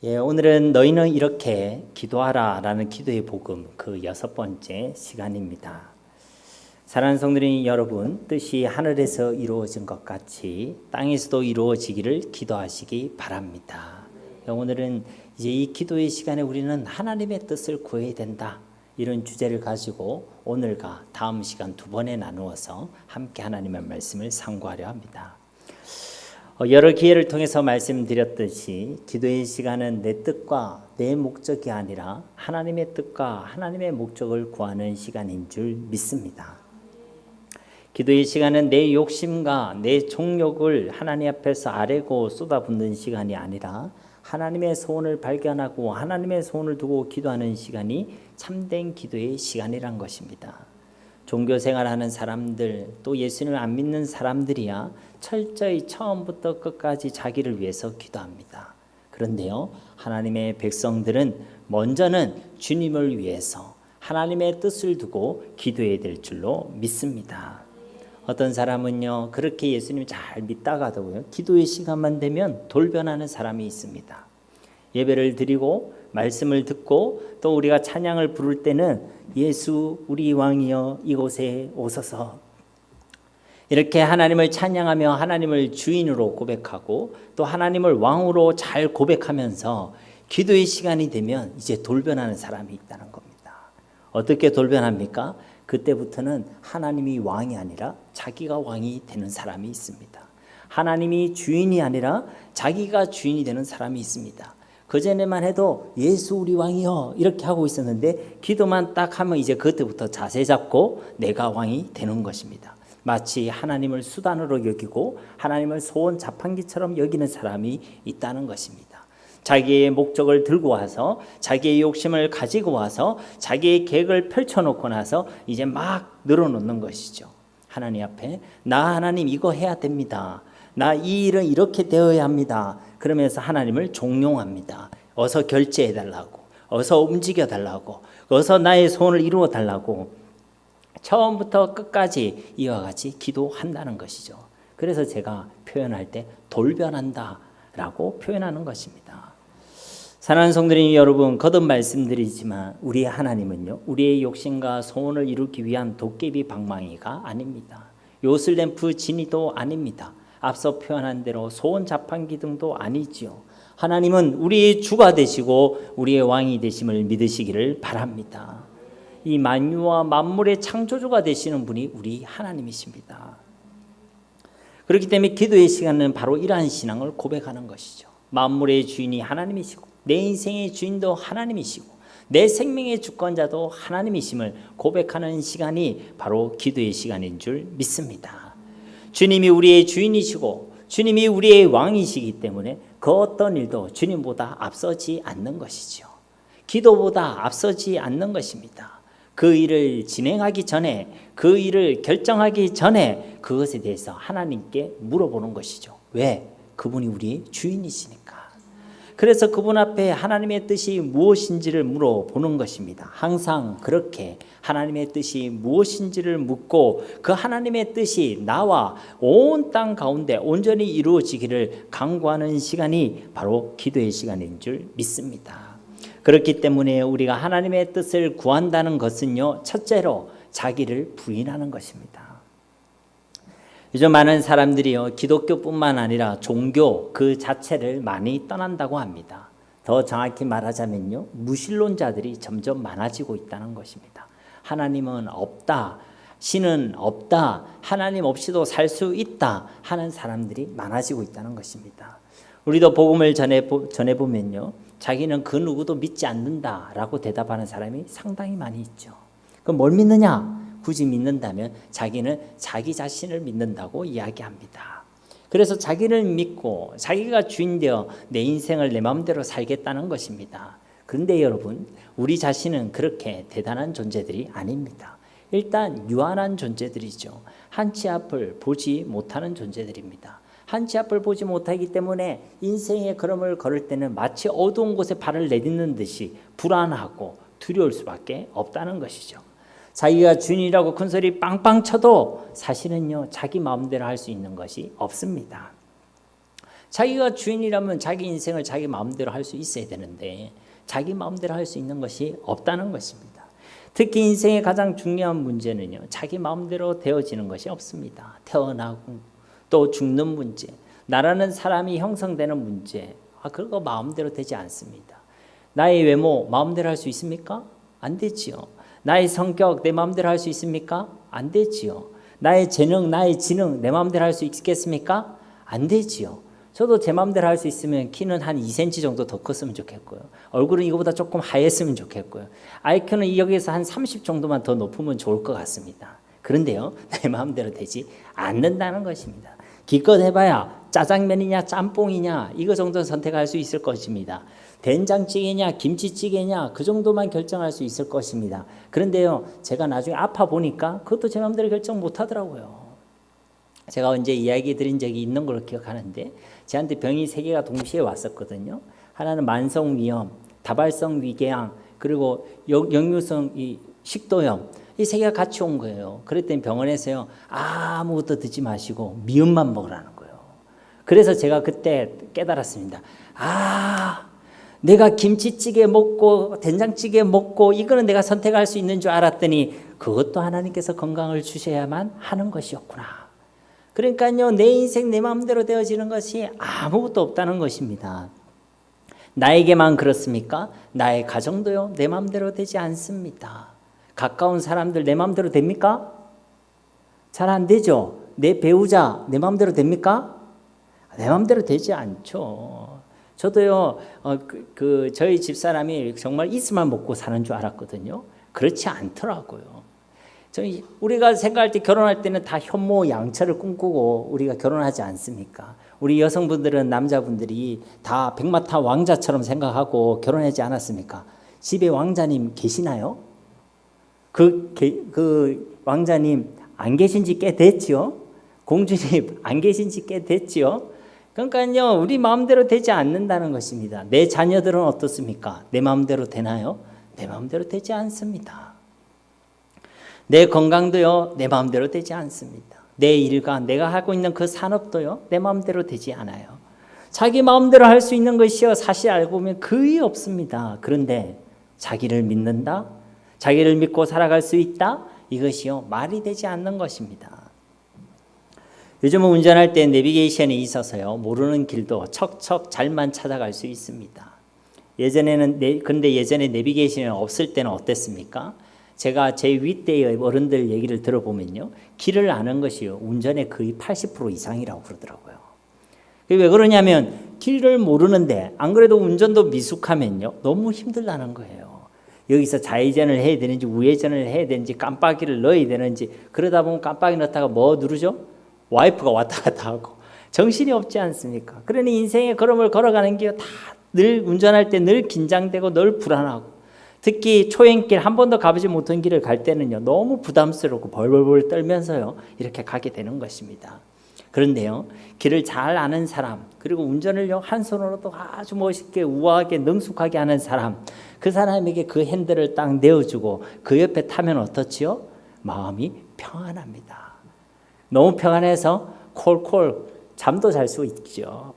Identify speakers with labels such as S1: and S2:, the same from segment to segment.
S1: 오늘은 너희는 이렇게 기도하라 라는 기도의 복음 그 6번째 시간입니다. 사랑하는 성도님 여러분, 뜻이 하늘에서 이루어진 것 같이 땅에서도 이루어지기를 기도하시기 바랍니다. 오늘은 이제 이 기도의 시간에 우리는 하나님의 뜻을 구해야 된다, 이런 주제를 가지고 오늘과 다음 시간 두 번에 나누어서 함께 하나님의 말씀을 상고하려 합니다. 여러 기회를 통해서 말씀드렸듯이 기도의 시간은 내 뜻과 내 목적이 아니라 하나님의 뜻과 하나님의 목적을 구하는 시간인 줄 믿습니다. 기도의 시간은 내 욕심과 내 종욕을 하나님 앞에서 아뢰고 쏟아붓는 시간이 아니라 하나님의 소원을 발견하고 하나님의 소원을 두고 기도하는 시간이 참된 기도의 시간이란 것입니다. 종교생활하는 사람들, 또 예수님을 안 믿는 사람들이야 철저히 처음부터 끝까지 자기를 위해서 기도합니다. 그런데요, 하나님의 백성들은 먼저는 주님을 위해서 하나님의 뜻을 두고 기도해야 될 줄로 믿습니다. 어떤 사람은요, 그렇게 예수님 잘 믿다가도요, 기도의 시간만 되면 돌변하는 사람이 있습니다. 예배를 드리고 말씀을 듣고 또 우리가 찬양을 부를 때는 예수 우리 왕이여 이곳에 오소서, 이렇게 하나님을 찬양하며 하나님을 주인으로 고백하고 또 하나님을 왕으로 잘 고백하면서 기도의 시간이 되면 이제 돌변하는 사람이 있다는 겁니다. 어떻게 돌변합니까? 그때부터는 하나님이 왕이 아니라 자기가 왕이 되는 사람이 있습니다. 하나님이 주인이 아니라 자기가 주인이 되는 사람이 있습니다. 그전에만 해도 예수 우리 왕이여 이렇게 하고 있었는데 기도만 딱 하면 이제 그때부터 자세 잡고 내가 왕이 되는 것입니다. 마치 하나님을 수단으로 여기고 하나님을 소원 자판기처럼 여기는 사람이 있다는 것입니다. 자기의 목적을 들고 와서 자기의 욕심을 가지고 와서 자기의 계획을 펼쳐놓고 나서 이제 막 늘어놓는 것이죠. 하나님 앞에 나 하나님 이거 해야 됩니다. 나 이 일은 이렇게 되어야 합니다. 그러면서 하나님을 종용합니다. 어서 결제해 달라고, 어서 움직여 달라고, 어서 나의 소원을 이루어 달라고 처음부터 끝까지 이와 같이 기도한다는 것이죠. 그래서 제가 표현할 때 돌변한다 라고 표현하는 것입니다. 사랑하는 성도님 여러분, 거듭 말씀드리지만 우리의 하나님은요, 우리의 욕심과 소원을 이루기 위한 도깨비 방망이가 아닙니다. 요슬램프 지니도 아닙니다. 앞서 표현한 대로 소원 자판기 등도 아니지요. 하나님은 우리의 주가 되시고 우리의 왕이 되심을 믿으시기를 바랍니다. 이 만유와 만물의 창조주가 되시는 분이 우리 하나님이십니다. 그렇기 때문에 기도의 시간은 바로 이러한 신앙을 고백하는 것이죠. 만물의 주인이 하나님이시고 내 인생의 주인도 하나님이시고 내 생명의 주권자도 하나님이심을 고백하는 시간이 바로 기도의 시간인 줄 믿습니다. 주님이 우리의 주인이시고 주님이 우리의 왕이시기 때문에 그 어떤 일도 주님보다 앞서지 않는 것이죠. 기도보다 앞서지 않는 것입니다. 그 일을 진행하기 전에, 그 일을 결정하기 전에 그것에 대해서 하나님께 물어보는 것이죠. 왜? 그분이 우리의 주인이시니까. 그래서 그분 앞에 하나님의 뜻이 무엇인지를 물어보는 것입니다. 항상 그렇게 하나님의 뜻이 무엇인지를 묻고 그 하나님의 뜻이 나와 온 땅 가운데 온전히 이루어지기를 간구하는 시간이 바로 기도의 시간인 줄 믿습니다. 그렇기 때문에 우리가 하나님의 뜻을 구한다는 것은요, 첫째로 자기를 부인하는 것입니다. 요즘 많은 사람들이요, 기독교뿐만 아니라 종교 그 자체를 많이 떠난다고 합니다. 더 정확히 말하자면요, 무신론자들이 점점 많아지고 있다는 것입니다. 하나님은 없다, 신은 없다, 하나님 없이도 살 수 있다 하는 사람들이 많아지고 있다는 것입니다. 우리도 복음을 전해보면요, 자기는 그 누구도 믿지 않는다라고 대답하는 사람이 상당히 많이 있죠. 그럼 뭘 믿느냐? 굳이 믿는다면 자기는 자기 자신을 믿는다고 이야기합니다. 그래서 자기를 믿고 자기가 주인되어 내 인생을 내 마음대로 살겠다는 것입니다. 그런데 여러분, 우리 자신은 그렇게 대단한 존재들이 아닙니다. 일단 유한한 존재들이죠. 한 치 앞을 보지 못하는 존재들입니다. 한 치 앞을 보지 못하기 때문에 인생의 걸음을 걸을 때는 마치 어두운 곳에 발을 내딛는 듯이 불안하고 두려울 수밖에 없다는 것이죠. 자기가 주인이라고 큰소리 빵빵 쳐도 사실은요, 자기 마음대로 할 수 있는 것이 없습니다. 자기가 주인이라면 자기 인생을 자기 마음대로 할 수 있어야 되는데 자기 마음대로 할 수 있는 것이 없다는 것입니다. 특히 인생의 가장 중요한 문제는요, 자기 마음대로 되어지는 것이 없습니다. 태어나고 또 죽는 문제, 나라는 사람이 형성되는 문제, 그거 마음대로 되지 않습니다. 나의 외모 마음대로 할 수 있습니까? 안 되지요. 나의 성격 내 마음대로 할 수 있습니까? 안 되지요. 나의 재능, 나의 지능 내 마음대로 할 수 있겠습니까? 안 되지요. 저도 제 마음대로 할 수 있으면 키는 한 2cm 정도 더 컸으면 좋겠고요. 얼굴은 이거보다 조금 하였으면 좋겠고요. IQ는 여기에서 한 30 정도만 더 높으면 좋을 것 같습니다. 그런데요, 내 마음대로 되지 않는다는 것입니다. 기껏 해봐야 짜장면이냐 짬뽕이냐 이거 정도는 선택할 수 있을 것입니다. 된장찌개냐 김치찌개냐 그 정도만 결정할 수 있을 것입니다. 그런데요, 제가 나중에 아파 보니까 그것도 제 마음대로 결정 못 하더라고요. 제가 언제 이야기 드린 적이 있는 걸로 기억하는데 저한테 병이 3개가 동시에 왔었거든요. 하나는 만성위염, 다발성 위궤양, 그리고 역류성 식도염, 이 3개가 같이 온 거예요. 그랬더니 병원에서요, 아무것도 드지 마시고 미음만 먹으라는 거예요. 그래서 제가 그때 깨달았습니다. 내가 김치찌개 먹고 된장찌개 먹고 이거는 내가 선택할 수 있는 줄 알았더니 그것도 하나님께서 건강을 주셔야만 하는 것이었구나. 그러니까요, 내 인생 내 마음대로 되어지는 것이 아무것도 없다는 것입니다. 나에게만 그렇습니까? 나의 가정도요, 내 마음대로 되지 않습니다. 가까운 사람들 내 마음대로 됩니까? 잘 안 되죠. 내 배우자 내 마음대로 됩니까? 내 마음대로 되지 않죠. 저도요, 저희 집사람이 정말 이스만 먹고 사는 줄 알았거든요. 그렇지 않더라고요. 우리가 생각할 때 결혼할 때는 다 현모양처를 꿈꾸고 우리가 결혼하지 않습니까? 우리 여성분들은 남자분들이 다 백마탄 왕자처럼 생각하고 결혼하지 않았습니까? 집에 왕자님 계시나요? 그 왕자님 안 계신 지 꽤 됐죠? 공주님 안 계신 지 꽤 됐죠? 그러니까요, 우리 마음대로 되지 않는다는 것입니다. 내 자녀들은 어떻습니까? 내 마음대로 되나요? 내 마음대로 되지 않습니다. 내 건강도요, 내 마음대로 되지 않습니다. 내 일과 내가 하고 있는 그 산업도요, 내 마음대로 되지 않아요. 자기 마음대로 할 수 있는 것이요, 사실 알고 보면 거의 없습니다. 그런데 자기를 믿는다, 자기를 믿고 살아갈 수 있다, 이것이요, 말이 되지 않는 것입니다. 요즘은 운전할 때 내비게이션이 있어서요, 모르는 길도 척척 잘만 찾아갈 수 있습니다. 그런데 예전에 내비게이션이 없을 때는 어땠습니까? 제가 제 윗대의 어른들 얘기를 들어보면요, 길을 아는 것이요, 운전의 거의 80% 이상이라고 그러더라고요. 왜 그러냐면 길을 모르는데 안 그래도 운전도 미숙하면요, 너무 힘들다는 거예요. 여기서 좌회전을 해야 되는지 우회전을 해야 되는지 깜빡이를 넣어야 되는지, 그러다 보면 깜빡이 넣다가 뭐 누르죠? 와이프가 왔다 갔다 하고 정신이 없지 않습니까? 그러니 인생의 걸음을 걸어가는 게 다 늘 운전할 때 늘 긴장되고 늘 불안하고, 특히 초행길 한 번도 가보지 못한 길을 갈 때는요, 너무 부담스럽고 벌벌벌 떨면서요, 이렇게 가게 되는 것입니다. 그런데요, 길을 잘 아는 사람, 그리고 운전을요, 한 손으로도 아주 멋있게 우아하게 능숙하게 하는 사람, 그 사람에게 그 핸들을 딱 내어주고 그 옆에 타면 어떻지요? 마음이 평안합니다. 너무 평안해서 콜콜 잠도 잘 수 있죠.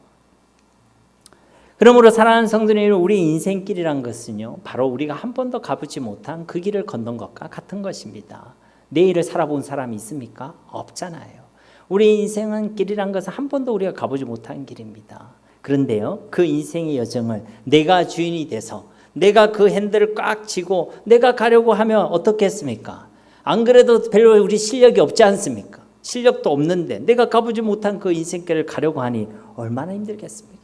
S1: 그러므로 사랑하는 성도님, 우리 인생길이란 것은요, 바로 우리가 한 번도 가보지 못한 그 길을 걷는 것과 같은 것입니다. 내일을 살아본 사람이 있습니까? 없잖아요. 우리 인생은 길이란 것은 한 번도 우리가 가보지 못한 길입니다. 그런데요, 그 인생의 여정을 내가 주인이 돼서 내가 그 핸들을 꽉 쥐고 내가 가려고 하면 어떻겠습니까? 안 그래도 별로 우리 실력이 없지 않습니까? 실력도 없는데 내가 가보지 못한 그 인생길을 가려고 하니 얼마나 힘들겠습니까?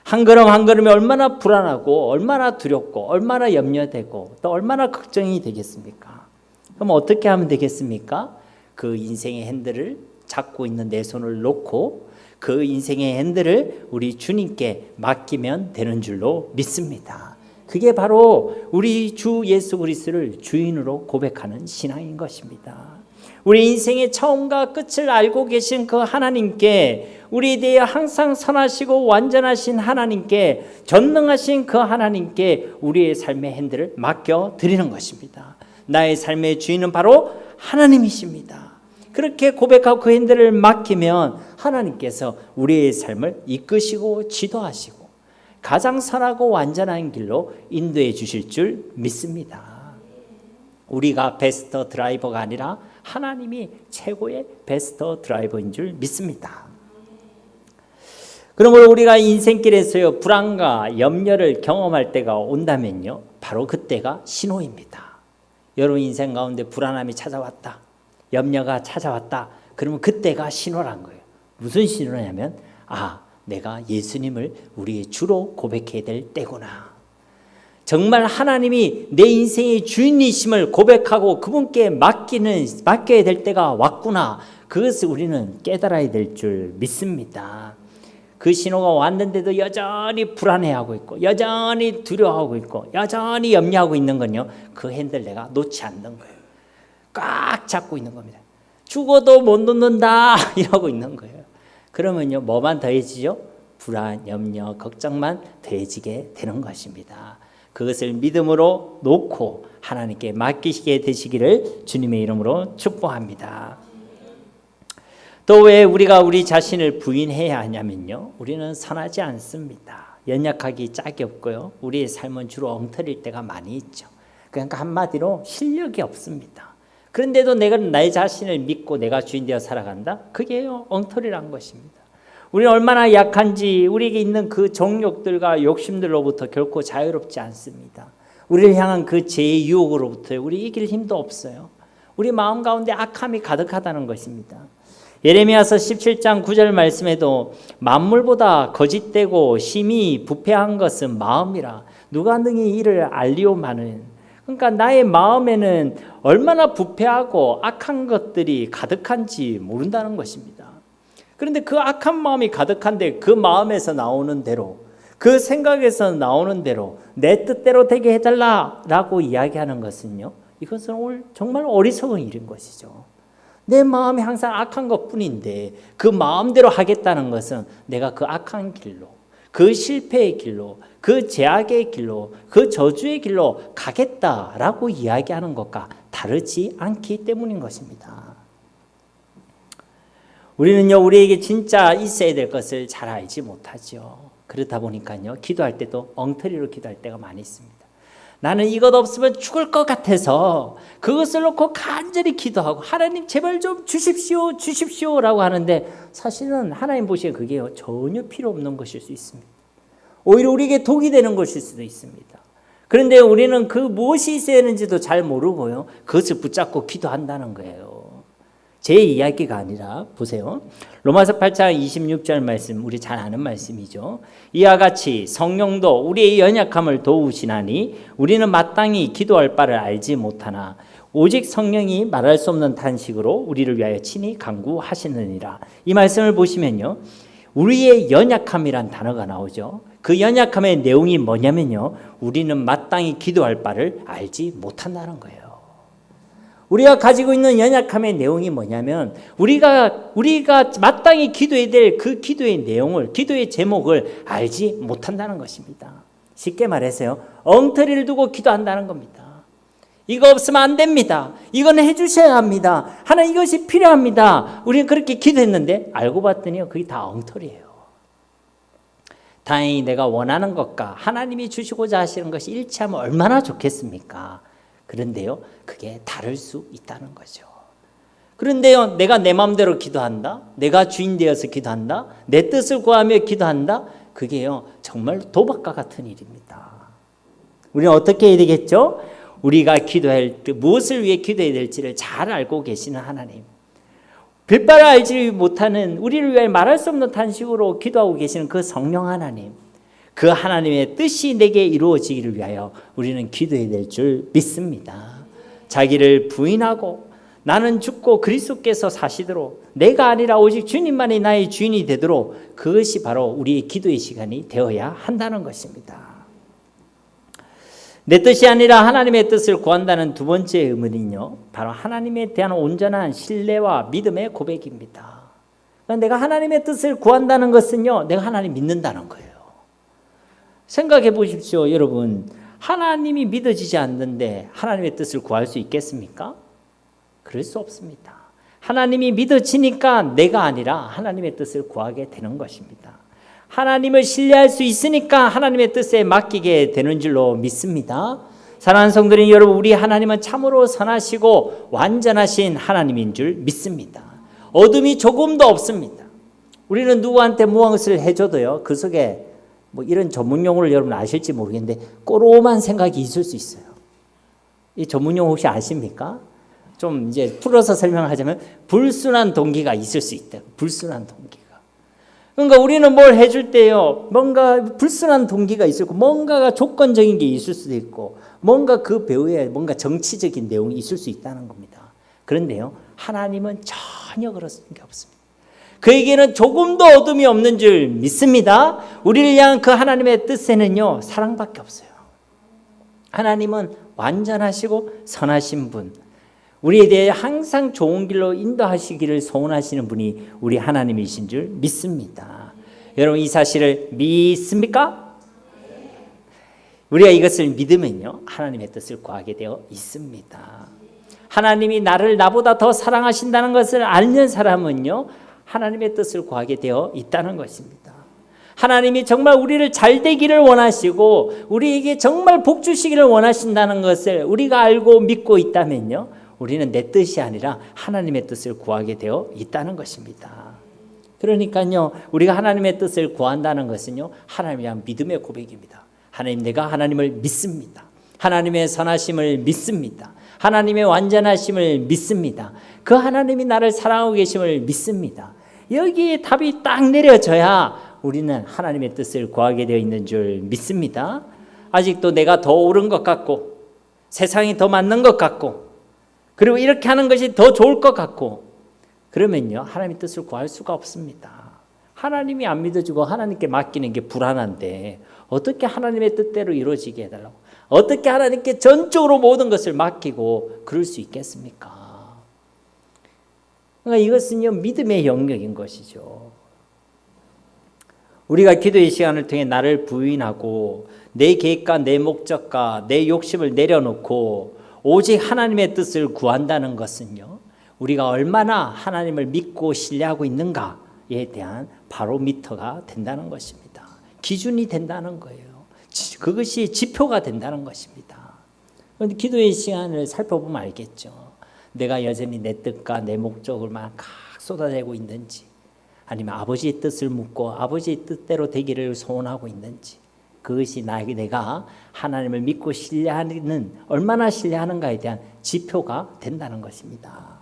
S1: 한 걸음 한 걸음이 얼마나 불안하고 얼마나 두렵고 얼마나 염려되고 또 얼마나 걱정이 되겠습니까? 그럼 어떻게 하면 되겠습니까? 그 인생의 핸들을 잡고 있는 내 손을 놓고 그 인생의 핸들을 우리 주님께 맡기면 되는 줄로 믿습니다. 그게 바로 우리 주 예수 그리스도를 주인으로 고백하는 신앙인 것입니다. 우리 인생의 처음과 끝을 알고 계신 그 하나님께, 우리에 대해 항상 선하시고 완전하신 하나님께, 전능하신 그 하나님께 우리의 삶의 핸들을 맡겨 드리는 것입니다. 나의 삶의 주인은 바로 하나님이십니다. 그렇게 고백하고 그 핸들을 맡기면 하나님께서 우리의 삶을 이끄시고 지도하시고 가장 선하고 완전한 길로 인도해 주실 줄 믿습니다. 우리가 베스트 드라이버가 아니라 하나님이 최고의 베스트 드라이버인 줄 믿습니다. 그러므로 우리가 인생길에서요 불안과 염려를 경험할 때가 온다면요 바로 그때가 신호입니다. 여러분 인생 가운데 불안함이 찾아왔다, 염려가 찾아왔다, 그러면 그때가 신호란 거예요. 무슨 신호냐면 내가 예수님을 우리의 주로 고백해야 될 때구나. 정말 하나님이 내 인생의 주인이심을 고백하고 그분께 맡겨야 될 때가 왔구나. 그것을 우리는 깨달아야 될 줄 믿습니다. 그 신호가 왔는데도 여전히 불안해하고 있고 여전히 두려워하고 있고 여전히 염려하고 있는 건요 그 핸들 내가 놓지 않는 거예요. 꽉 잡고 있는 겁니다. 죽어도 못 놓는다 이러고 있는 거예요. 그러면요 뭐만 더해지죠? 불안, 염려, 걱정만 더해지게 되는 것입니다. 그것을 믿음으로 놓고 하나님께 맡기시게 되시기를 주님의 이름으로 축복합니다. 또 왜 우리가 우리 자신을 부인해야 하냐면요 우리는 선하지 않습니다. 연약하기 짝이 없고요 우리의 삶은 주로 엉터릴 때가 많이 있죠. 그러니까 한마디로 실력이 없습니다. 그런데도 내가 나의 자신을 믿고 내가 주인 되어 살아간다? 그게 엉터리란 것입니다. 우리는 얼마나 약한지 우리에게 있는 그 정욕들과 욕심들로부터 결코 자유롭지 않습니다. 우리를 향한 그 죄의 유혹으로부터 우리 이길 힘도 없어요. 우리 마음 가운데 악함이 가득하다는 것입니다. 예레미야서 17장 9절 말씀에도 만물보다 거짓되고 심히 부패한 것은 마음이라 누가 능히 이를 알리오마는. 그러니까 나의 마음에는 얼마나 부패하고 악한 것들이 가득한지 모른다는 것입니다. 그런데 그 악한 마음이 가득한데 그 마음에서 나오는 대로 그 생각에서 나오는 대로 내 뜻대로 되게 해달라라고 이야기하는 것은요 이것은 정말 어리석은 일인 것이죠. 내 마음이 항상 악한 것뿐인데 그 마음대로 하겠다는 것은 내가 그 악한 길로 그 실패의 길로 그 제약의 길로 그 저주의 길로 가겠다라고 이야기하는 것과 다르지 않기 때문인 것입니다. 우리는요 우리에게 진짜 있어야 될 것을 잘 알지 못하죠. 그렇다 보니까요 기도할 때도 엉터리로 기도할 때가 많이 있습니다. 나는 이것 없으면 죽을 것 같아서 그것을 놓고 간절히 기도하고 하나님 제발 좀 주십시오 주십시오라고 하는데 사실은 하나님 보시기에 그게 전혀 필요 없는 것일 수 있습니다. 오히려 우리에게 독이 되는 것일 수도 있습니다. 그런데 우리는 그 무엇이 있어야 하는지도 잘 모르고요 그것을 붙잡고 기도한다는 거예요. 제 이야기가 아니라 보세요. 로마서 8장 26절 말씀 우리 잘 아는 말씀이죠. 이와 같이 성령도 우리의 연약함을 도우시나니 우리는 마땅히 기도할 바를 알지 못하나 오직 성령이 말할 수 없는 탄식으로 우리를 위하여 친히 간구하시느니라. 이 말씀을 보시면요 우리의 연약함이란 단어가 나오죠. 그 연약함의 내용이 뭐냐면요 우리는 마땅히 기도할 바를 알지 못한다는 거예요. 우리가 가지고 있는 연약함의 내용이 뭐냐면 우리가 마땅히 기도해야 될 그 기도의 내용을 기도의 제목을 알지 못한다는 것입니다. 쉽게 말해서요 엉터리를 두고 기도한다는 겁니다. 이거 없으면 안 됩니다. 이거는 해주셔야 합니다. 하나님 이것이 필요합니다. 우리는 그렇게 기도했는데 알고 봤더니 그게 다 엉터리예요. 다행히 내가 원하는 것과 하나님이 주시고자 하시는 것이 일치하면 얼마나 좋겠습니까? 그런데요 그게 다를 수 있다는 거죠. 그런데요 내가 내 마음대로 기도한다, 내가 주인 되어서 기도한다, 내 뜻을 구하며 기도한다, 그게요 정말 도박과 같은 일입니다. 우리는 어떻게 해야 되겠죠? 우리가 기도할 때 무엇을 위해 기도해야 될지를 잘 알고 계시는 하나님, 별바를 알지 못하는 우리를 위해 말할 수 없는 탄식으로 기도하고 계시는 그 성령 하나님, 그 하나님의 뜻이 내게 이루어지기를 위하여 우리는 기도해야 될 줄 믿습니다. 자기를 부인하고 나는 죽고 그리스도께서 사시도록 내가 아니라 오직 주님만이 나의 주인이 되도록 그것이 바로 우리의 기도의 시간이 되어야 한다는 것입니다. 내 뜻이 아니라 하나님의 뜻을 구한다는 두 번째 의문은요 바로 하나님에 대한 온전한 신뢰와 믿음의 고백입니다. 내가 하나님의 뜻을 구한다는 것은요 내가 하나님 믿는다는 거예요. 생각해 보십시오. 여러분 하나님이 믿어지지 않는데 하나님의 뜻을 구할 수 있겠습니까? 그럴 수 없습니다. 하나님이 믿어지니까 내가 아니라 하나님의 뜻을 구하게 되는 것입니다. 하나님을 신뢰할 수 있으니까 하나님의 뜻에 맡기게 되는 줄로 믿습니다. 사랑하는 성도님 여러분, 우리 하나님은 참으로 선하시고 완전하신 하나님인 줄 믿습니다. 어둠이 조금도 없습니다. 우리는 누구한테 무엇을 해줘도요, 그 속에 뭐 이런 전문 용어를 여러분 아실지 모르겠는데 꼬로만 생각이 있을 수 있어요. 이 전문 용어 혹시 아십니까? 좀 이제 풀어서 설명하자면 불순한 동기가 있을 수 있다. 불순한 동기가. 그러니까 우리는 뭘 해줄 때요, 뭔가 불순한 동기가 있을 거고, 뭔가가 조건적인 게 있을 수도 있고, 뭔가 그 배우에 뭔가 정치적인 내용이 있을 수 있다는 겁니다. 그런데요, 하나님은 전혀 그런 게 없습니다. 그에게는 조금도 어둠이 없는 줄 믿습니다. 우리를 향한 그 하나님의 뜻에는요, 사랑밖에 없어요. 하나님은 완전하시고 선하신 분, 우리에 대해 항상 좋은 길로 인도하시기를 소원하시는 분이 우리 하나님이신 줄 믿습니다. 여러분, 이 사실을 믿습니까? 우리가 이것을 믿으면요, 하나님의 뜻을 구하게 되어 있습니다. 하나님이 나를 나보다 더 사랑하신다는 것을 알는 사람은요, 하나님의 뜻을 구하게 되어 있다는 것입니다. 하나님이 정말 우리를 잘 되기를 원하시고 우리에게 정말 복 주시기를 원하신다는 것을 우리가 알고 믿고 있다면요, 우리는 내 뜻이 아니라 하나님의 뜻을 구하게 되어 있다는 것입니다. 그러니까요, 우리가 하나님의 뜻을 구한다는 것은요, 하나님에 대한 믿음의 고백입니다. 하나님, 내가 하나님을 믿습니다. 하나님의 선하심을 믿습니다. 하나님의 완전하심을 믿습니다. 그 하나님이 나를 사랑하고 계심을 믿습니다. 여기에 답이 딱 내려져야 우리는 하나님의 뜻을 구하게 되어 있는 줄 믿습니다. 아직도 내가 더 옳은 것 같고 세상이 더 맞는 것 같고 그리고 이렇게 하는 것이 더 좋을 것 같고 그러면요, 하나님의 뜻을 구할 수가 없습니다. 하나님이 안 믿어주고 하나님께 맡기는 게 불안한데 어떻게 하나님의 뜻대로 이루어지게 해달라고, 어떻게 하나님께 전적으로 모든 것을 맡기고 그럴 수 있겠습니까? 그러니까 이것은요, 믿음의 영역인 것이죠. 우리가 기도의 시간을 통해 나를 부인하고 내 계획과 내 목적과 내 욕심을 내려놓고 오직 하나님의 뜻을 구한다는 것은요, 우리가 얼마나 하나님을 믿고 신뢰하고 있는가에 대한 바로미터가 된다는 것입니다. 기준이 된다는 거예요. 그것이 지표가 된다는 것입니다. 그런데 기도의 시간을 살펴보면 알겠죠. 내가 여전히 내 뜻과 내 목적을 막 쏟아내고 있는지, 아니면 아버지의 뜻을 묻고 아버지의 뜻대로 되기를 소원하고 있는지, 그것이 내가 하나님을 믿고 신뢰하는, 얼마나 신뢰하는가에 대한 지표가 된다는 것입니다.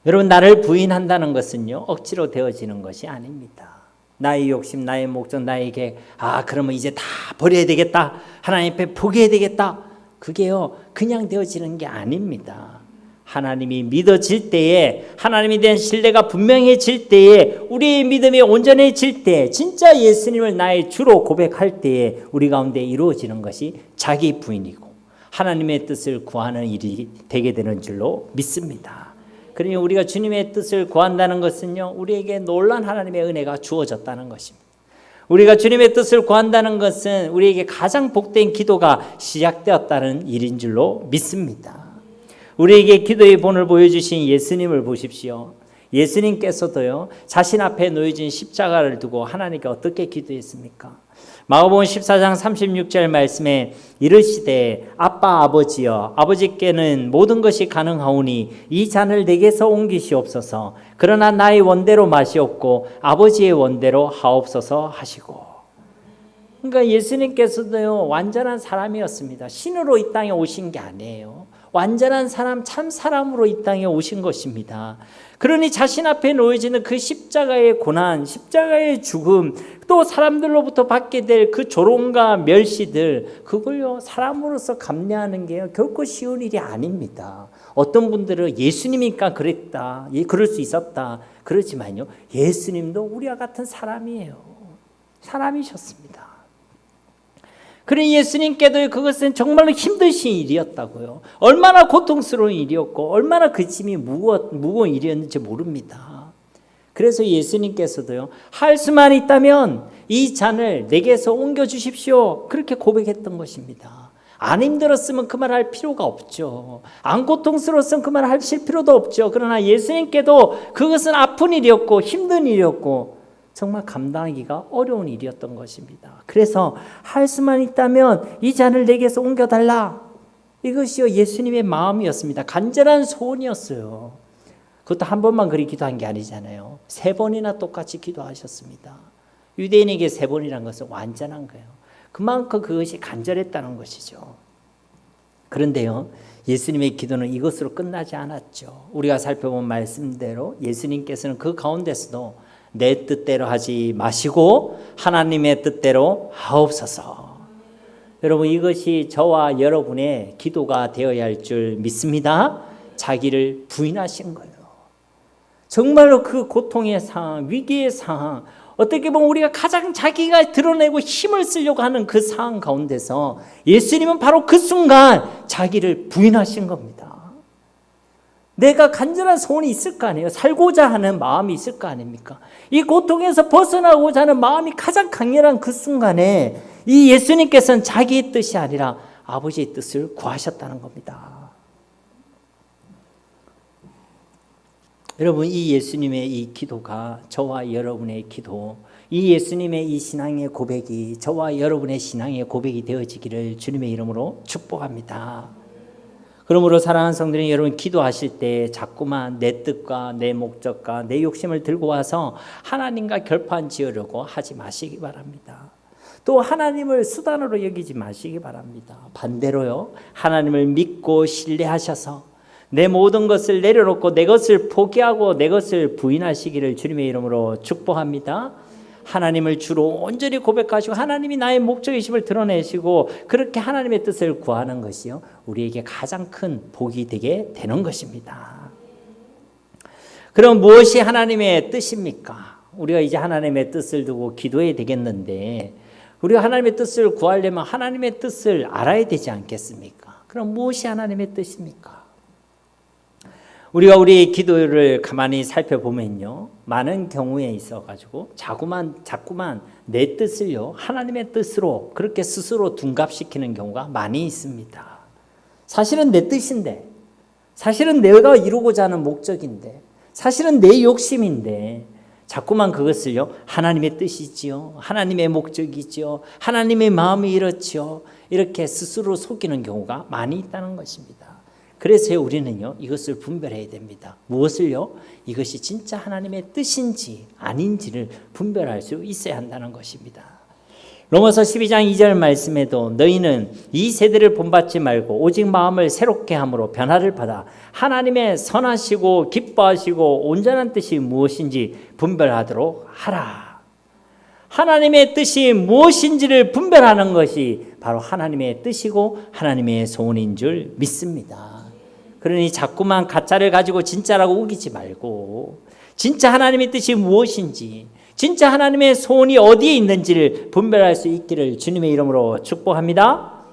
S1: 여러분, 나를 부인한다는 것은요, 억지로 되어지는 것이 아닙니다. 나의 욕심, 나의 목적, 나의 계획, 그러면 이제 다 버려야 되겠다, 하나님 앞에 포기해야 되겠다, 그게요, 그냥 되어지는 게 아닙니다. 하나님이 믿어질 때에, 하나님에 대한 신뢰가 분명해질 때에, 우리의 믿음이 온전해질 때, 진짜 예수님을 나의 주로 고백할 때에 우리 가운데 이루어지는 것이 자기 부인이고 하나님의 뜻을 구하는 일이 되게 되는 줄로 믿습니다. 그러니 우리가 주님의 뜻을 구한다는 것은요, 우리에게 놀라운 하나님의 은혜가 주어졌다는 것입니다. 우리가 주님의 뜻을 구한다는 것은 우리에게 가장 복된 기도가 시작되었다는 일인 줄로 믿습니다. 우리에게 기도의 본을 보여주신 예수님을 보십시오. 예수님께서도요, 자신 앞에 놓여진 십자가를 두고 하나님께 어떻게 기도했습니까? 마가복음 14장 36절 말씀에 이르시되 아빠 아버지여, 아버지께는 모든 것이 가능하오니 이 잔을 내게서 옮기시옵소서. 그러나 나의 원대로 마시옵고 아버지의 원대로 하옵소서 하시고. 그러니까 예수님께서도요, 완전한 사람이었습니다. 신으로 이 땅에 오신 게 아니에요. 완전한 사람, 참 사람으로 이 땅에 오신 것입니다. 그러니 자신 앞에 놓여지는 그 십자가의 고난, 십자가의 죽음, 또 사람들로부터 받게 될 그 조롱과 멸시들, 그걸요, 사람으로서 감내하는 게요, 결코 쉬운 일이 아닙니다. 어떤 분들은 예수님이니까 그랬다, 그럴 수 있었다, 그렇지만요, 예수님도 우리와 같은 사람이에요. 사람이셨습니다. 그러니 예수님께도 그것은 정말로 힘드신 일이었다고요. 얼마나 고통스러운 일이었고 얼마나 그 짐이 무거운 일이었는지 모릅니다. 그래서 예수님께서도요, 할 수만 있다면 이 잔을 내게서 옮겨주십시오, 그렇게 고백했던 것입니다. 안 힘들었으면 그 말 할 필요가 없죠. 안 고통스러웠으면 그 말 하실 필요도 없죠. 그러나 예수님께도 그것은 아픈 일이었고 힘든 일이었고 정말 감당하기가 어려운 일이었던 것입니다. 그래서 할 수만 있다면 이 잔을 내게서 옮겨달라. 이것이요 예수님의 마음이었습니다. 간절한 소원이었어요. 그것도 한 번만 그리 기도한 게 아니잖아요. 3번이나 똑같이 기도하셨습니다. 유대인에게 3번이란 것은 완전한 거예요. 그만큼 그것이 간절했다는 것이죠. 그런데요, 예수님의 기도는 이것으로 끝나지 않았죠. 우리가 살펴본 말씀대로 예수님께서는 그 가운데서도 내 뜻대로 하지 마시고 하나님의 뜻대로 하옵소서. 여러분, 이것이 저와 여러분의 기도가 되어야 할 줄 믿습니다. 자기를 부인하신 거예요. 정말로 그 고통의 상황, 위기의 상황, 어떻게 보면 우리가 가장 자기가 드러내고 힘을 쓰려고 하는 그 상황 가운데서 예수님은 바로 그 순간 자기를 부인하신 겁니다. 내가 간절한 소원이 있을 거 아니에요. 살고자 하는 마음이 있을 거 아닙니까? 이 고통에서 벗어나고자 하는 마음이 가장 강렬한 그 순간에 이 예수님께서는 자기의 뜻이 아니라 아버지의 뜻을 구하셨다는 겁니다. 여러분, 이 예수님의 이 기도가 저와 여러분의 기도, 이 예수님의 이 신앙의 고백이 저와 여러분의 신앙의 고백이 되어지기를 주님의 이름으로 축복합니다. 그러므로 사랑하는 성도님, 여러분 기도하실 때 자꾸만 내 뜻과 내 목적과 내 욕심을 들고 와서 하나님과 결판 지으려고 하지 마시기 바랍니다. 또 하나님을 수단으로 여기지 마시기 바랍니다. 반대로요, 하나님을 믿고 신뢰하셔서 내 모든 것을 내려놓고 내 것을 포기하고 내 것을 부인하시기를 주님의 이름으로 축복합니다. 하나님을 주로 온전히 고백하시고 하나님이 나의 목적이심을 드러내시고 그렇게 하나님의 뜻을 구하는 것이요, 우리에게 가장 큰 복이 되게 되는 것입니다. 그럼 무엇이 하나님의 뜻입니까? 우리가 이제 하나님의 뜻을 두고 기도해야 되겠는데, 우리가 하나님의 뜻을 구하려면 하나님의 뜻을 알아야 되지 않겠습니까? 그럼 무엇이 하나님의 뜻입니까? 우리가 우리 기도를 가만히 살펴보면요, 많은 경우에 있어가지고 자꾸만 내 뜻을요 하나님의 뜻으로 그렇게 스스로 둔갑시키는 경우가 많이 있습니다. 사실은 내 뜻인데, 사실은 내가 이루고자 하는 목적인데, 사실은 내 욕심인데 자꾸만 그것을요 하나님의 뜻이지요, 하나님의 목적이지요, 하나님의 마음이 이렇지요, 이렇게 스스로 속이는 경우가 많이 있다는 것입니다. 그래서 우리는요 이것을 분별해야 됩니다. 무엇을요? 이것이 진짜 하나님의 뜻인지 아닌지를 분별할 수 있어야 한다는 것입니다. 로마서 12장 2절 말씀에도 너희는 이 세대를 본받지 말고 오직 마음을 새롭게 함으로 변화를 받아 하나님의 선하시고 기뻐하시고 온전한 뜻이 무엇인지 분별하도록 하라. 하나님의 뜻이 무엇인지를 분별하는 것이 바로 하나님의 뜻이고 하나님의 소원인 줄 믿습니다. 그러니 자꾸만 가짜를 가지고 진짜라고 우기지 말고 진짜 하나님의 뜻이 무엇인지, 진짜 하나님의 소원이 어디에 있는지를 분별할 수 있기를 주님의 이름으로 축복합니다.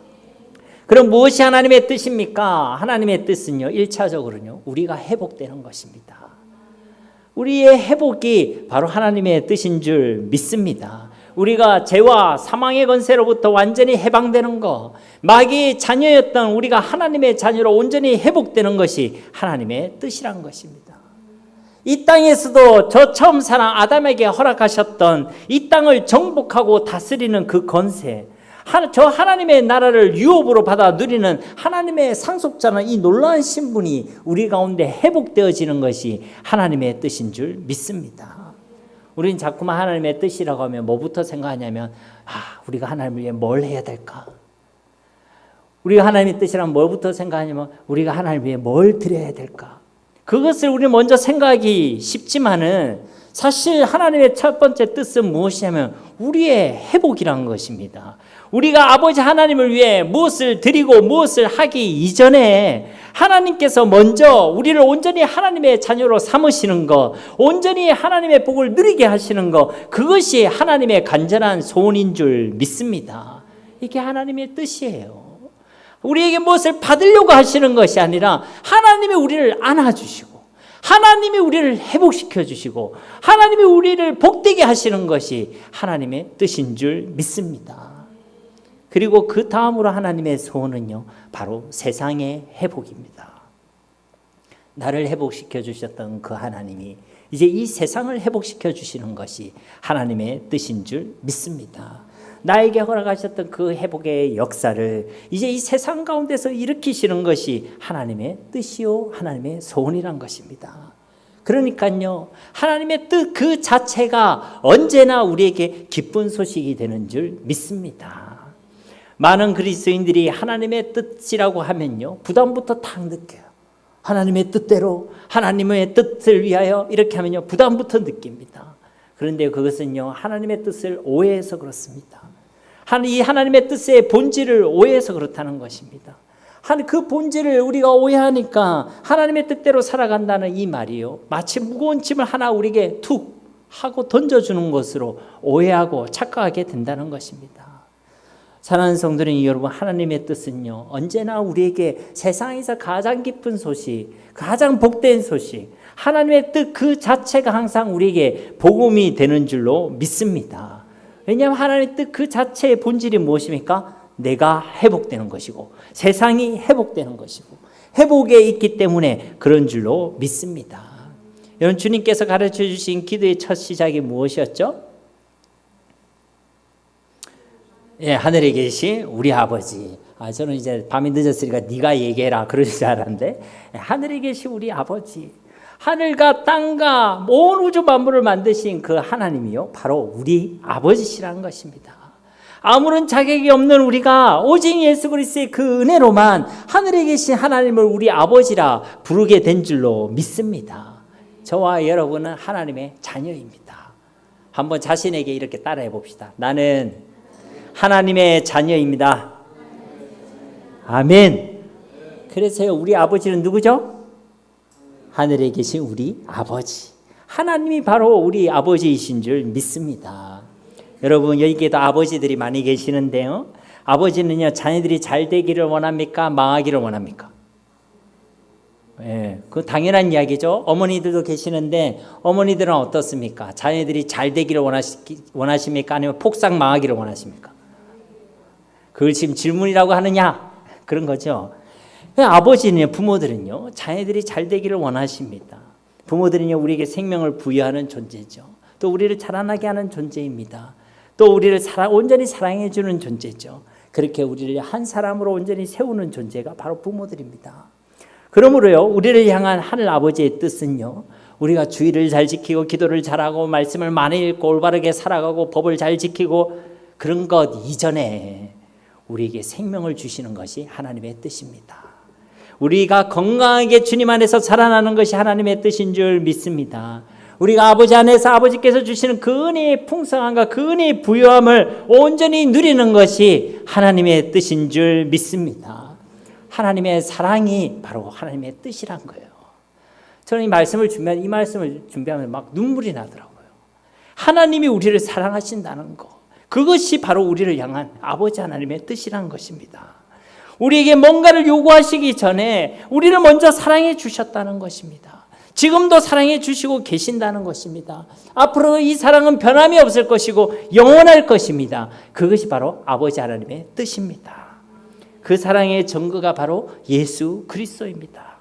S1: 그럼 무엇이 하나님의 뜻입니까? 하나님의 뜻은요 1차적으로는요 우리가 회복되는 것입니다. 우리의 회복이 바로 하나님의 뜻인 줄 믿습니다. 우리가 죄와 사망의 권세로부터 완전히 해방되는 것, 마귀의 자녀였던 우리가 하나님의 자녀로 온전히 회복되는 것이 하나님의 뜻이란 것입니다. 이 땅에서도 저 처음 사랑 아담에게 허락하셨던 이 땅을 정복하고 다스리는 그 권세, 저 하나님의 나라를 유업으로 받아 누리는 하나님의 상속자는 이 놀라운 신분이 우리 가운데 회복되어지는 것이 하나님의 뜻인 줄 믿습니다. 우리는 자꾸만 하나님의 뜻이라고 하면 뭐부터 생각하냐면 우리가 하나님을 위해 뭘 해야 될까? 우리가 하나님의 뜻이라면 뭐부터 생각하냐면 우리가 하나님을 위해 뭘 드려야 될까? 그것을 우리는 먼저 생각하기 쉽지만은 사실 하나님의 첫 번째 뜻은 무엇이냐면 우리의 회복이라는 것입니다. 우리가 아버지 하나님을 위해 무엇을 드리고 무엇을 하기 이전에 하나님께서 먼저 우리를 온전히 하나님의 자녀로 삼으시는 것, 온전히 하나님의 복을 누리게 하시는 것, 그것이 하나님의 간절한 소원인 줄 믿습니다. 이게 하나님의 뜻이에요. 우리에게 무엇을 받으려고 하시는 것이 아니라 하나님이 우리를 안아주시고 하나님이 우리를 회복시켜 주시고 하나님이 우리를 복되게 하시는 것이 하나님의 뜻인 줄 믿습니다. 그리고 그 다음으로 하나님의 소원은요, 바로 세상의 회복입니다. 나를 회복시켜 주셨던 그 하나님이 이제 이 세상을 회복시켜 주시는 것이 하나님의 뜻인 줄 믿습니다. 나에게 허락하셨던 그 회복의 역사를 이제 이 세상 가운데서 일으키시는 것이 하나님의 뜻이요 하나님의 소원이란 것입니다. 그러니까요, 하나님의 뜻 그 자체가 언제나 우리에게 기쁜 소식이 되는 줄 믿습니다. 많은 그리스도인들이 하나님의 뜻이라고 하면요, 부담부터 탁 느껴요. 하나님의 뜻대로, 하나님의 뜻을 위하여 이렇게 하면요, 부담부터 느낍니다. 그런데 그것은요, 하나님의 뜻을 오해해서 그렇습니다. 이 하나님의 뜻의 본질을 오해해서 그렇다는 것입니다. 그 본질을 우리가 오해하니까 하나님의 뜻대로 살아간다는 이 말이요, 마치 무거운 짐을 하나 우리에게 툭 하고 던져주는 것으로 오해하고 착각하게 된다는 것입니다. 사랑하는 성도님 여러분, 하나님의 뜻은요, 언제나 우리에게 세상에서 가장 깊은 소식, 가장 복된 소식, 하나님의 뜻 그 자체가 항상 우리에게 복음이 되는 줄로 믿습니다. 왜냐하면 하나님의 뜻 그 자체의 본질이 무엇입니까? 내가 회복되는 것이고 세상이 회복되는 것이고 회복에 있기 때문에 그런 줄로 믿습니다. 여러분, 주님께서 가르쳐 주신 기도의 첫 시작이 무엇이었죠? 예, 하늘에 계신 우리 아버지. 저는 이제 밤이 늦었으니까 네가 얘기해라 그럴 줄 알았는데, 하늘에 계신 우리 아버지, 하늘과 땅과 온 우주 만물을 만드신 그 하나님이요, 바로 우리 아버지시라는 것입니다. 아무런 자격이 없는 우리가 오직 예수 그리스도의 그 은혜로만 하늘에 계신 하나님을 우리 아버지라 부르게 된 줄로 믿습니다. 저와 여러분은 하나님의 자녀입니다. 한번 자신에게 이렇게 따라해 봅시다. 나는 하나님의 자녀입니다. 아멘. 그래서 우리 아버지는 누구죠? 하늘에 계신 우리 아버지. 하나님이 바로 우리 아버지이신 줄 믿습니다. 여러분, 여기에도 아버지들이 많이 계시는데요, 아버지는요, 자녀들이 잘 되기를 원합니까? 망하기를 원합니까? 예, 그 당연한 이야기죠. 어머니들도 계시는데 어머니들은 어떻습니까? 자녀들이 잘 되기를 원하십니까? 아니면 폭삭 망하기를 원하십니까? 그걸 지금 질문이라고 하느냐? 그런 거죠. 아버지는, 부모들은요, 자녀들이 잘 되기를 원하십니다. 부모들은요, 우리에게 생명을 부여하는 존재죠. 또 우리를 자라나게 하는 존재입니다. 또 우리를 온전히 사랑해 주는 존재죠. 그렇게 우리를 한 사람으로 온전히 세우는 존재가 바로 부모들입니다. 그러므로요, 우리를 향한 하늘 아버지의 뜻은요, 우리가 주의를 잘 지키고 기도를 잘하고 말씀을 많이 읽고 올바르게 살아가고 법을 잘 지키고 그런 것 이전에 우리에게 생명을 주시는 것이 하나님의 뜻입니다. 우리가 건강하게 주님 안에서 살아나는 것이 하나님의 뜻인 줄 믿습니다. 우리가 아버지 안에서 아버지께서 주시는 그 은혜의 풍성함과 그 은혜의 부요함을 온전히 누리는 것이 하나님의 뜻인 줄 믿습니다. 하나님의 사랑이 바로 하나님의 뜻이란 거예요. 저는 이 말씀을 준비하면 막 눈물이 나더라고요. 하나님이 우리를 사랑하신다는 거, 그것이 바로 우리를 향한 아버지 하나님의 뜻이란 것입니다. 우리에게 뭔가를 요구하시기 전에 우리를 먼저 사랑해 주셨다는 것입니다. 지금도 사랑해 주시고 계신다는 것입니다. 앞으로도 이 사랑은 변함이 없을 것이고 영원할 것입니다. 그것이 바로 아버지 하나님의 뜻입니다. 그 사랑의 증거가 바로 예수 그리스도입니다.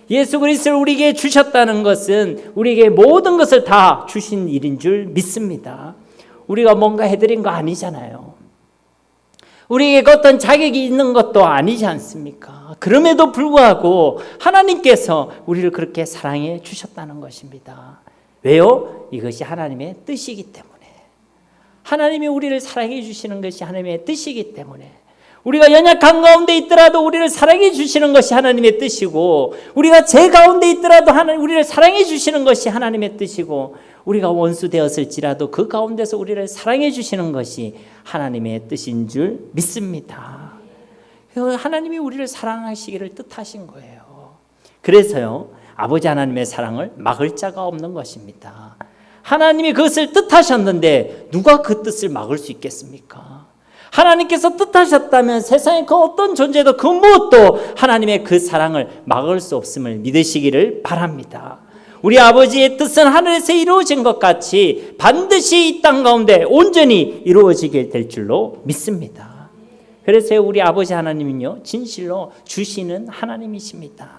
S1: 예수 그리스도를 우리에게 주셨다는 것은 우리에게 모든 것을 다 주신 일인 줄 믿습니다. 우리가 뭔가 해드린 거 아니잖아요. 우리에게 어떤 자격이 있는 것도 아니지 않습니까? 그럼에도 불구하고 하나님께서 우리를 그렇게 사랑해 주셨다는 것입니다. 왜요? 이것이 하나님의 뜻이기 때문에. 하나님이 우리를 사랑해 주시는 것이 하나님의 뜻이기 때문에. 우리가 연약한 가운데 있더라도 우리를 사랑해 주시는 것이 하나님의 뜻이고, 우리가 죄 가운데 있더라도 우리를 사랑해 주시는 것이 하나님의 뜻이고, 우리가 원수 되었을지라도 그 가운데서 우리를 사랑해 주시는 것이 하나님의 뜻인 줄 믿습니다. 하나님이 우리를 사랑하시기를 뜻하신 거예요. 그래서요, 아버지 하나님의 사랑을 막을 자가 없는 것입니다. 하나님이 그것을 뜻하셨는데 누가 그 뜻을 막을 수 있겠습니까? 하나님께서 뜻하셨다면 세상의 그 어떤 존재도 그 무엇도 하나님의 그 사랑을 막을 수 없음을 믿으시기를 바랍니다. 우리 아버지의 뜻은 하늘에서 이루어진 것 같이 반드시 이 땅 가운데 온전히 이루어지게 될 줄로 믿습니다. 그래서 우리 아버지 하나님은요, 진실로 주시는 하나님이십니다.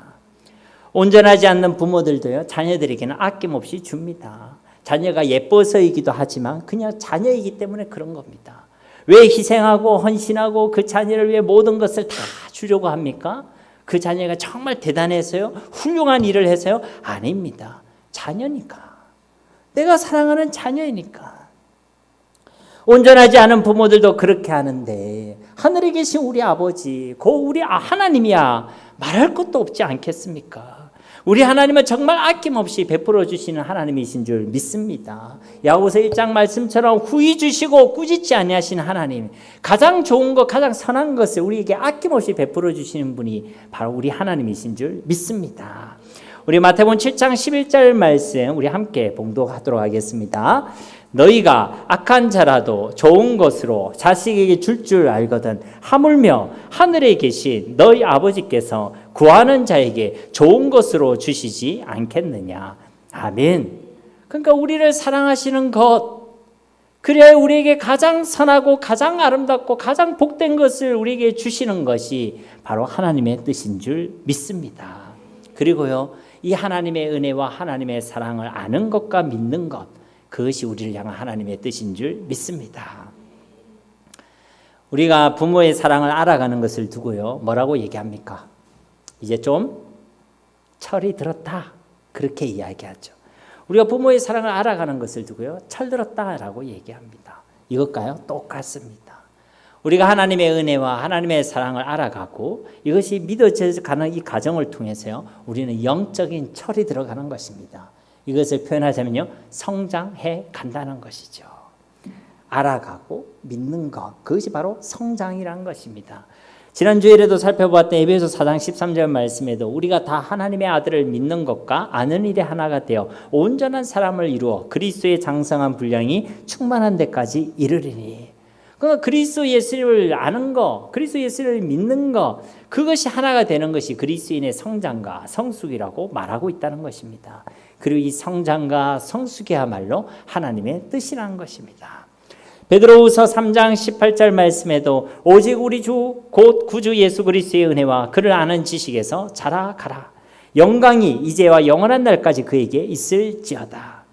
S1: 온전하지 않는 부모들도요, 자녀들에게는 아낌없이 줍니다. 자녀가 예뻐서이기도 하지만 그냥 자녀이기 때문에 그런 겁니다. 왜 희생하고 헌신하고 그 자녀를 위해 모든 것을 다 주려고 합니까? 그 자녀가 정말 대단해서요? 훌륭한 일을 해서요? 아닙니다. 자녀니까. 내가 사랑하는 자녀이니까. 온전하지 않은 부모들도 그렇게 하는데 하늘에 계신 우리 아버지, 우리 하나님이야 말할 것도 없지 않겠습니까? 우리 하나님은 정말 아낌없이 베풀어 주시는 하나님이신 줄 믿습니다. 야고보서 1장 말씀처럼 후히 주시고 꾸짖지 아니하시는 하나님, 가장 좋은 것, 가장 선한 것을 우리에게 아낌없이 베풀어 주시는 분이 바로 우리 하나님이신 줄 믿습니다. 우리 마태복음 7장 11절 말씀 우리 함께 봉독하도록 하겠습니다. 너희가 악한 자라도 좋은 것으로 자식에게 줄 알거든 하물며 하늘에 계신 너희 아버지께서 구하는 자에게 좋은 것으로 주시지 않겠느냐. 아멘. 그러니까 우리를 사랑하시는 것, 그래야 우리에게 가장 선하고 가장 아름답고 가장 복된 것을 우리에게 주시는 것이 바로 하나님의 뜻인 줄 믿습니다. 그리고요, 이 하나님의 은혜와 하나님의 사랑을 아는 것과 믿는 것, 그것이 우리를 향한 하나님의 뜻인 줄 믿습니다. 우리가 부모의 사랑을 알아가는 것을 두고요, 뭐라고 얘기합니까? 이제 좀 철이 들었다, 그렇게 이야기하죠. 우리가 부모의 사랑을 알아가는 것을 두고요, 철들었다라고 얘기합니다. 이것과요 똑같습니다. 우리가 하나님의 은혜와 하나님의 사랑을 알아가고 이것이 믿어져 가는 이 과정을 통해서요, 우리는 영적인 철이 들어가는 것입니다. 이것을 표현하자면요, 성장해 간다는 것이죠. 알아가고 믿는 것, 그것이 바로 성장이라는 것입니다. 지난주에도 살펴보았던 에베소 4장 13절 말씀에도 우리가 다 하나님의 아들을 믿는 것과 아는 일에 하나가 되어 온전한 사람을 이루어 그리스도의 장성한 분량이 충만한 데까지 이르리니. 그러니까 그리스도 예수를 아는 것, 그리스도 예수를 믿는 것, 그것이 하나가 되는 것이 그리스도인의 성장과 성숙이라고 말하고 있다는 것입니다. 그리고 이 성장과 성숙이야말로 하나님의 뜻이라는 것입니다. 베드로후서 3장 18절 말씀에도 오직 우리 주 곧 구주 예수 그리스도의 은혜와 그를 아는 지식에서 자라가라. 영광이 이제와 영원한 날까지 그에게 있을지어다.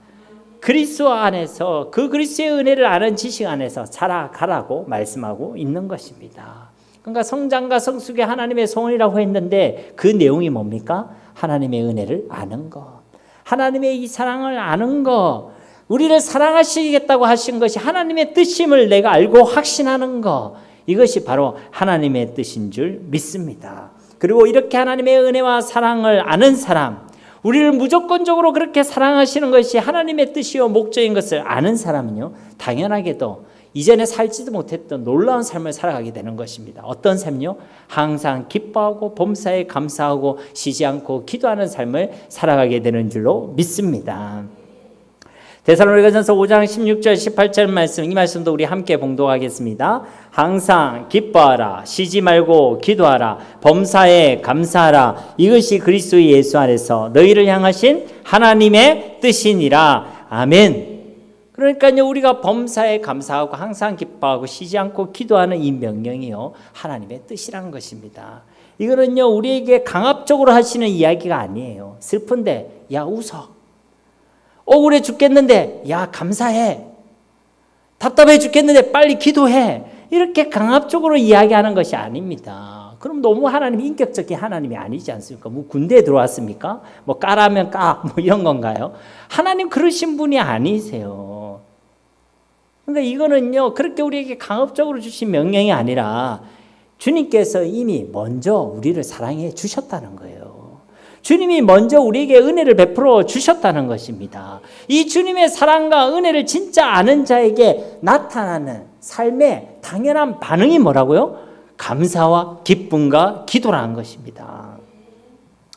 S1: 그리스도 안에서 그 그리스도의 은혜를 아는 지식 안에서 자라가라고 말씀하고 있는 것입니다. 그러니까 성장과 성숙이 하나님의 소원이라고 했는데 그 내용이 뭡니까? 하나님의 은혜를 아는 것, 하나님의 이 사랑을 아는 것, 우리를 사랑하시겠다고 하신 것이 하나님의 뜻임을 내가 알고 확신하는 것, 이것이 바로 하나님의 뜻인 줄 믿습니다. 그리고 이렇게 하나님의 은혜와 사랑을 아는 사람, 우리를 무조건적으로 그렇게 사랑하시는 것이 하나님의 뜻이요 목적인 것을 아는 사람은요, 당연하게도 이전에 살지도 못했던 놀라운 삶을 살아가게 되는 것입니다. 어떤 삶요? 항상 기뻐하고 범사에 감사하고 쉬지 않고 기도하는 삶을 살아가게 되는 줄로 믿습니다. 데살로니가전서 5장 16절 18절 말씀, 이 말씀도 우리 함께 봉독하겠습니다. 항상 기뻐하라, 쉬지 말고 기도하라, 범사에 감사하라, 이것이 그리스도 예수 안에서 너희를 향하신 하나님의 뜻이니라. 아멘. 그러니까요, 우리가 범사에 감사하고 항상 기뻐하고 쉬지 않고 기도하는 이 명령이요, 하나님의 뜻이라는 것입니다. 이거는요, 우리에게 강압적으로 하시는 이야기가 아니에요. 슬픈데 야 웃어, 억울해 죽겠는데 야 감사해, 답답해 죽겠는데 빨리 기도해, 이렇게 강압적으로 이야기하는 것이 아닙니다. 그럼 너무 하나님이 인격적인 하나님이 아니지 않습니까? 뭐 군대에 들어왔습니까? 뭐 까라면 까, 뭐 이런 건가요? 하나님 그러신 분이 아니세요. 그러니까 이거는요, 그렇게 우리에게 강압적으로 주신 명령이 아니라 주님께서 이미 먼저 우리를 사랑해 주셨다는 거예요. 주님이 먼저 우리에게 은혜를 베풀어 주셨다는 것입니다. 이 주님의 사랑과 은혜를 진짜 아는 자에게 나타나는 삶의 당연한 반응이 뭐라고요? 감사와 기쁨과 기도라는 것입니다.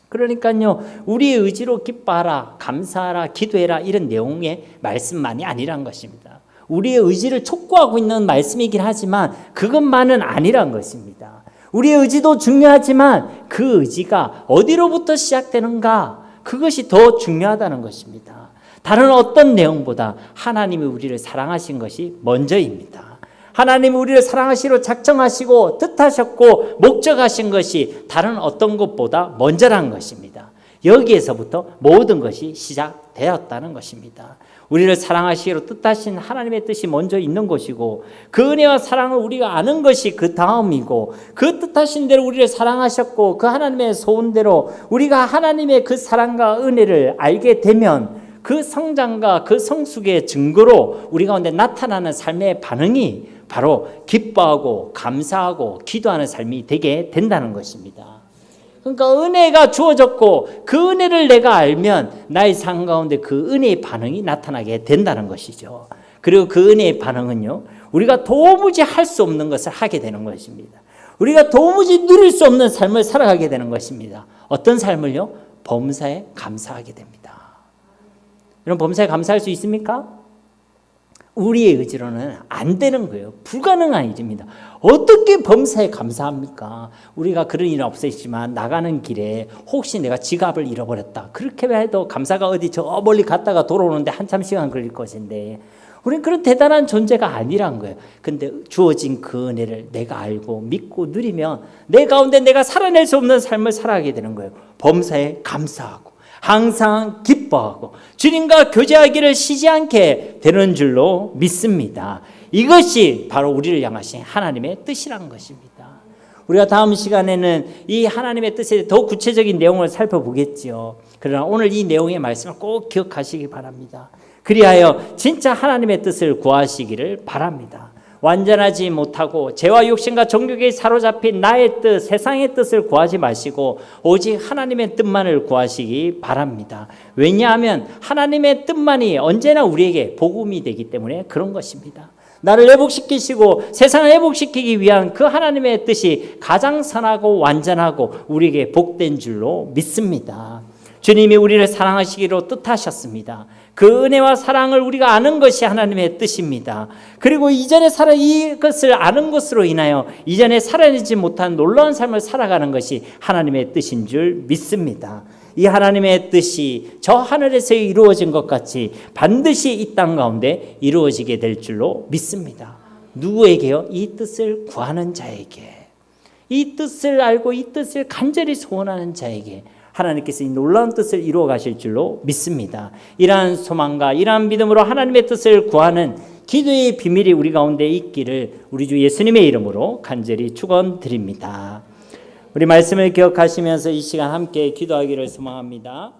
S1: 그러니까요, 우리의 의지로 기뻐하라, 감사하라, 기도해라, 이런 내용의 말씀만이 아니란 것입니다. 우리의 의지를 촉구하고 있는 말씀이긴 하지만 그것만은 아니란 것입니다. 우리의 의지도 중요하지만 그 의지가 어디로부터 시작되는가, 그것이 더 중요하다는 것입니다. 다른 어떤 내용보다 하나님이 우리를 사랑하신 것이 먼저입니다. 하나님이 우리를 사랑하시기로 작정하시고 뜻하셨고 목적하신 것이 다른 어떤 것보다 먼저라는 것입니다. 여기에서부터 모든 것이 시작되었다는 것입니다. 우리를 사랑하시기로 뜻하신 하나님의 뜻이 먼저 있는 것이고 그 은혜와 사랑을 우리가 아는 것이 그 다음이고 그 뜻하신 대로 우리를 사랑하셨고 그 하나님의 소원대로 우리가 하나님의 그 사랑과 은혜를 알게 되면 그 성장과 그 성숙의 증거로 우리 가운데 나타나는 삶의 반응이 바로 기뻐하고 감사하고 기도하는 삶이 되게 된다는 것입니다. 그러니까 은혜가 주어졌고 그 은혜를 내가 알면 나의 삶 가운데 그 은혜의 반응이 나타나게 된다는 것이죠. 그리고 그 은혜의 반응은요, 우리가 도무지 할 수 없는 것을 하게 되는 것입니다. 우리가 도무지 누릴 수 없는 삶을 살아가게 되는 것입니다. 어떤 삶을요? 범사에 감사하게 됩니다. 여러분, 범사에 감사할 수 있습니까? 우리의 의지로는 안 되는 거예요. 불가능한 일입니다. 어떻게 범사에 감사합니까? 우리가 그런 일은 없으시지만 나가는 길에 혹시 내가 지갑을 잃어버렸다. 그렇게 해도 감사가 어디 저 멀리 갔다가 돌아오는데 한참 시간 걸릴 것인데 우리는 그런 대단한 존재가 아니란 거예요. 근데 주어진 그 은혜를 내가 알고 믿고 누리면 내 가운데 내가 살아낼 수 없는 삶을 살아가게 되는 거예요. 범사에 감사하고 항상 기뻐하고 주님과 교제하기를 쉬지 않게 되는 줄로 믿습니다. 이것이 바로 우리를 향하신 하나님의 뜻이라는 것입니다. 우리가 다음 시간에는 이 하나님의 뜻에 더 구체적인 내용을 살펴보겠지요. 그러나 오늘 이 내용의 말씀을 꼭 기억하시기 바랍니다. 그리하여 진짜 하나님의 뜻을 구하시기를 바랍니다. 완전하지 못하고 죄와 욕심과 정욕에 사로잡힌 나의 뜻, 세상의 뜻을 구하지 마시고 오직 하나님의 뜻만을 구하시기 바랍니다. 왜냐하면 하나님의 뜻만이 언제나 우리에게 복음이 되기 때문에 그런 것입니다. 나를 회복시키시고 세상을 회복시키기 위한 그 하나님의 뜻이 가장 선하고 완전하고 우리에게 복된 줄로 믿습니다. 주님이 우리를 사랑하시기로 뜻하셨습니다. 그 은혜와 사랑을 우리가 아는 것이 하나님의 뜻입니다. 그리고 이전에 이것을 아는 것으로 인하여 이전에 살아내지 못한 놀라운 삶을 살아가는 것이 하나님의 뜻인 줄 믿습니다. 이 하나님의 뜻이 저 하늘에서 이루어진 것 같이 반드시 이 땅 가운데 이루어지게 될 줄로 믿습니다. 누구에게요? 이 뜻을 구하는 자에게, 이 뜻을 알고 이 뜻을 간절히 소원하는 자에게 하나님께서 이 놀라운 뜻을 이루어 가실 줄로 믿습니다. 이러한 소망과 이러한 믿음으로 하나님의 뜻을 구하는 기도의 비밀이 우리 가운데 있기를 우리 주 예수님의 이름으로 간절히 축원드립니다. 우리 말씀을 기억하시면서 이 시간 함께 기도하기를 소망합니다.